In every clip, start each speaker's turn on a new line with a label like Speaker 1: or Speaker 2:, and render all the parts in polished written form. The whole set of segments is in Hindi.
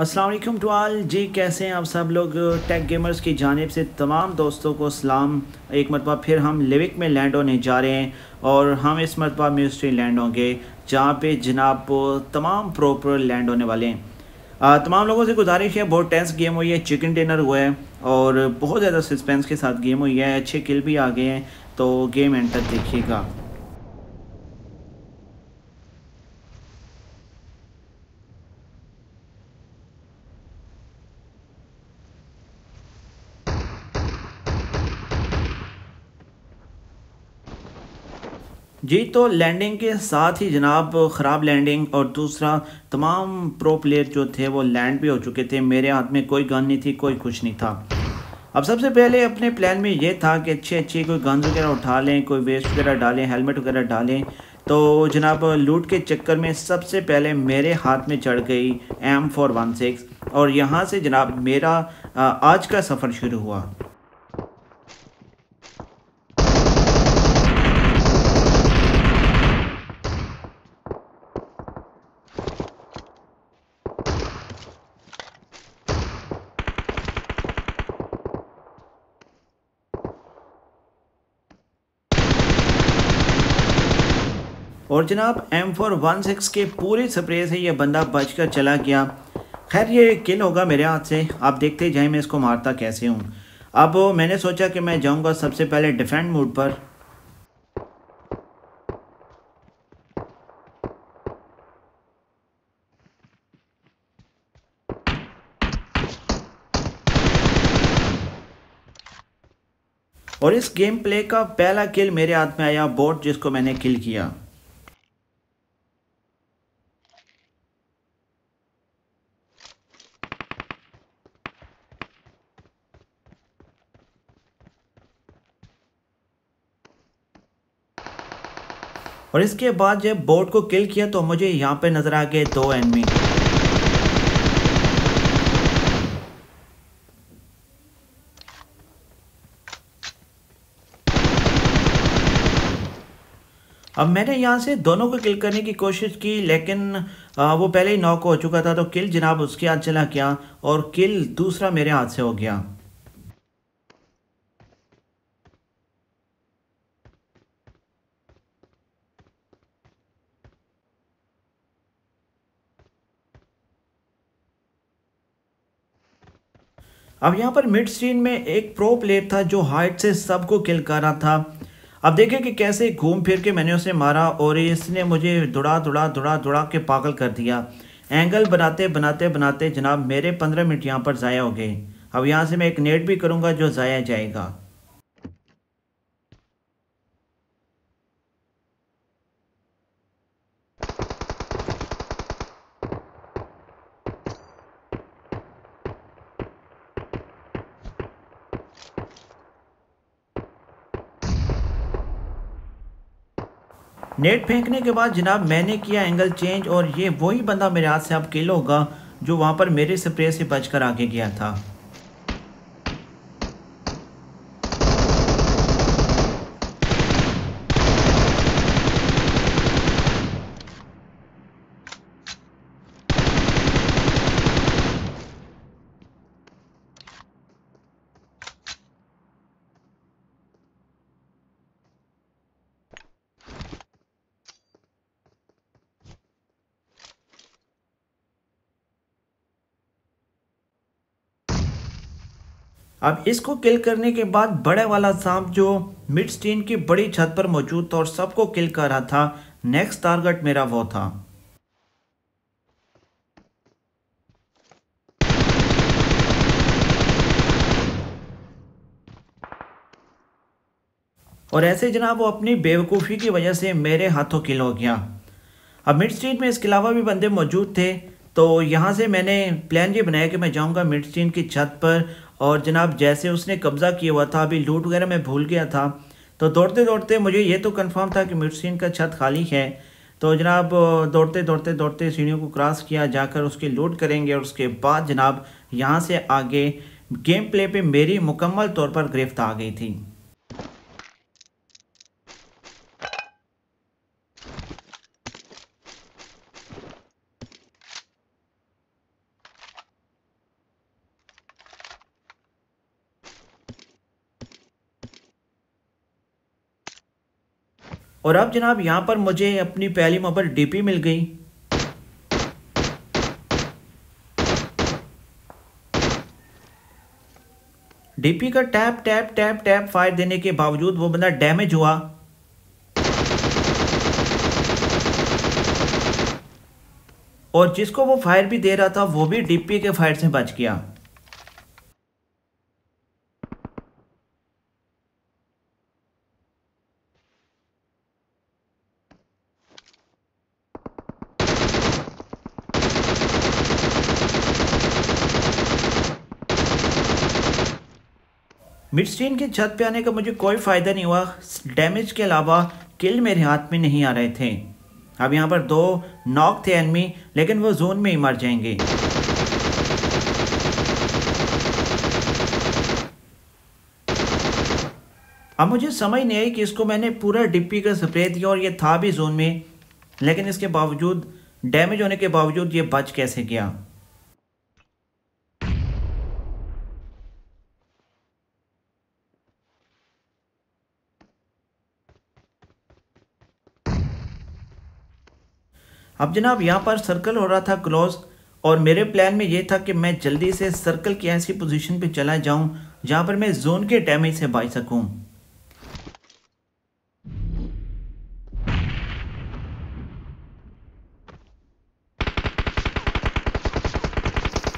Speaker 1: अस्सलाम वालेकुम टू ऑल जी। कैसे हैं आप सब लोग। टेक गेमर्स की जानिब से तमाम दोस्तों को सलाम। एक मरतबा फिर हम लिविक में लैंड होने जा रहे हैं और हम इस मरतबा मिस्ट्री लैंड होंगे जहाँ पे जनाब तमाम प्रॉपर लैंड होने वाले हैं। तमाम लोगों से गुजारिश है, बहुत टेंस गेम हुई है, चिकन डिनर हुआ है और बहुत ज़्यादा सस्पेंस के साथ गेम हुई है, अच्छे किल भी आ गए हैं, तो गेम एंड तक देखिएगा। जी, तो लैंडिंग के साथ ही जनाब ख़राब लैंडिंग और दूसरा तमाम प्रो प्लेयर जो थे वो लैंड भी हो चुके थे। मेरे हाथ में कोई गन नहीं थी, कोई कुछ नहीं था। अब सबसे पहले अपने प्लान में ये था कि अच्छे अच्छे कोई गन्स वगैरह उठा लें, कोई वेस्ट वगैरह डालें, हेलमेट वगैरह डालें। तो जनाब लूट के चक्कर में सबसे पहले मेरे हाथ में चढ़ गई M416 और यहाँ से जनाब मेरा आज का सफ़र शुरू हुआ। और जनाब M416 के पूरे स्प्रे से ये बंदा बचकर चला गया। खैर ये किल होगा मेरे हाथ से, आप देखते जाएं मैं इसको मारता कैसे हूँ। अब मैंने सोचा कि मैं जाऊँगा सबसे पहले डिफेंड मोड पर। और इस गेम प्ले का पहला किल मेरे हाथ में आया, बोट जिसको मैंने किल किया। और इसके बाद जब बोट को किल किया तो मुझे यहाँ पे नज़र आ गए दो एनिमी। अब मैंने यहाँ से दोनों को किल करने की कोशिश की, लेकिन वो पहले ही नॉक हो चुका था, तो किल जनाब उसके हाथ चला गया और किल दूसरा मेरे हाथ से हो गया। अब यहाँ पर मिड स्क्रीन में एक प्रो प्लेयर था जो हाइट से सबको किल कर रहा था। अब देखें कि कैसे घूम फिर के मैंने उसे मारा और इसने मुझे दौड़ा दौड़ा दौड़ा दौड़ा के पागल कर दिया। एंगल बनाते बनाते बनाते जनाब मेरे 15 मिनट यहाँ पर ज़ाया हो गए। अब यहाँ से मैं एक नेट भी करूँगा जो ज़ाया जाएगा। नेट फेंकने के बाद जनाब मैंने किया एंगल चेंज और ये वही बंदा मेरे हाथ से अब किल होगा जो वहाँ पर मेरे स्प्रे से बचकर आगे गया था। अब इसको किल करने के बाद बड़े वाला सांप जो मिड स्क्रीन की बड़ी छत पर मौजूद था और सबको किल कर रहा था, नेक्स्ट टारगेट मेरा वो था। और ऐसे जनाब वो अपनी बेवकूफ़ी की वजह से मेरे हाथों किल हो गया। अब मिड स्ट्रीट में इसके अलावा भी बंदे मौजूद थे, तो यहाँ से मैंने प्लान ये बनाया कि मैं जाऊँगा मिड स्ट्रीट की छत पर। और जनाब जैसे उसने कब्ज़ा किया हुआ था, अभी लूट वगैरह मैं भूल गया था, तो दौड़ते दौड़ते मुझे ये तो कंफर्म था कि मिड स्ट्रीट का छत खाली है। तो जनाब दौड़ते दौड़ते दौड़ते सीढ़ियों को क्रॉस किया, जाकर उसकी लूट करेंगे और उसके बाद जनाब यहाँ से आगे गेम प्ले पे मेरी मुकम्मल तौर पर गिरफ्त आ गई थी। और अब जनाब यहाँ पर मुझे अपनी पहली मोबाइल डीपी मिल गई। डीपी का tap tap tap tap fire देने के बावजूद वो बंदा डैमेज हुआ। और जिसको वो फायर भी दे रहा था वो भी डीपी के फायर से बच गया। मिड स्क्रीन की छत पे आने का मुझे कोई फ़ायदा नहीं हुआ, डैमेज के अलावा किल मेरे हाथ में नहीं आ रहे थे। अब यहाँ पर 2 नॉक थे एनिमी, लेकिन वो जोन में ही मर जाएंगे। अब मुझे समझ नहीं आई कि इसको मैंने पूरा डिप्पी का स्प्रे दिया और ये था भी जोन में, लेकिन इसके बावजूद डैमेज होने के बावजूद ये बच कैसे गया। अब जनाब यहाँ पर सर्कल हो रहा था क्लोज, और मेरे प्लान में ये था कि मैं जल्दी से सर्कल की ऐसी पोजीशन पे चला जाऊं जहां पर मैं जोन के डैमेज से बच सकूं।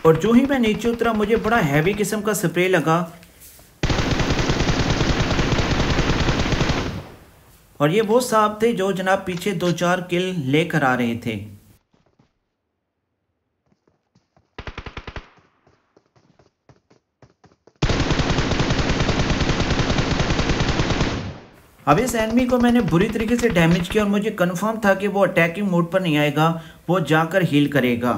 Speaker 1: और जो ही मैं नीचे उतरा मुझे बड़ा हैवी किस्म का स्प्रे लगा, और ये वो साहब थे जो जनाब पीछे 2-4 किल लेकर आ रहे थे। अब इस एनिमी को मैंने बुरी तरीके से डैमेज किया और मुझे कंफर्म था कि वो अटैकिंग मोड पर नहीं आएगा, वो जाकर हील करेगा।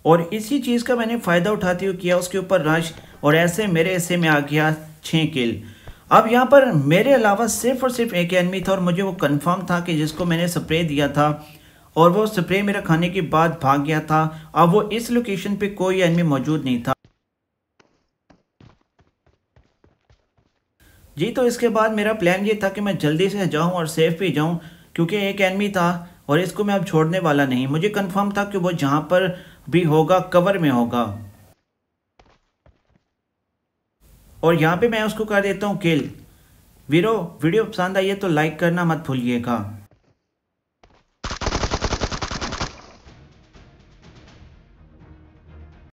Speaker 1: और इसी चीज़ का मैंने फ़ायदा उठाते हुए किया उसके ऊपर रश, और ऐसे मेरे हिस्से में आ गया 6 किल। अब यहाँ पर मेरे अलावा सिर्फ और सिर्फ एक एनिमी था, और मुझे वो कंफर्म था कि जिसको मैंने स्प्रे दिया था और वो स्प्रे मेरा खाने के बाद भाग गया था। अब वो इस लोकेशन पे कोई एनिमी मौजूद नहीं था। जी, तो इसके बाद मेरा प्लान ये था कि मैं जल्दी से जाऊं और सेफ भी जाऊं, क्योंकि एक एनिमी था और इसको मैं अब छोड़ने वाला नहीं। मुझे कंफर्म था कि वो जहां पर भी होगा कवर में होगा। और यहाँ पे मैं उसको कर देता हूँ किल। वीरो वीडियो पसंद आई है तो लाइक करना मत भूलिएगा।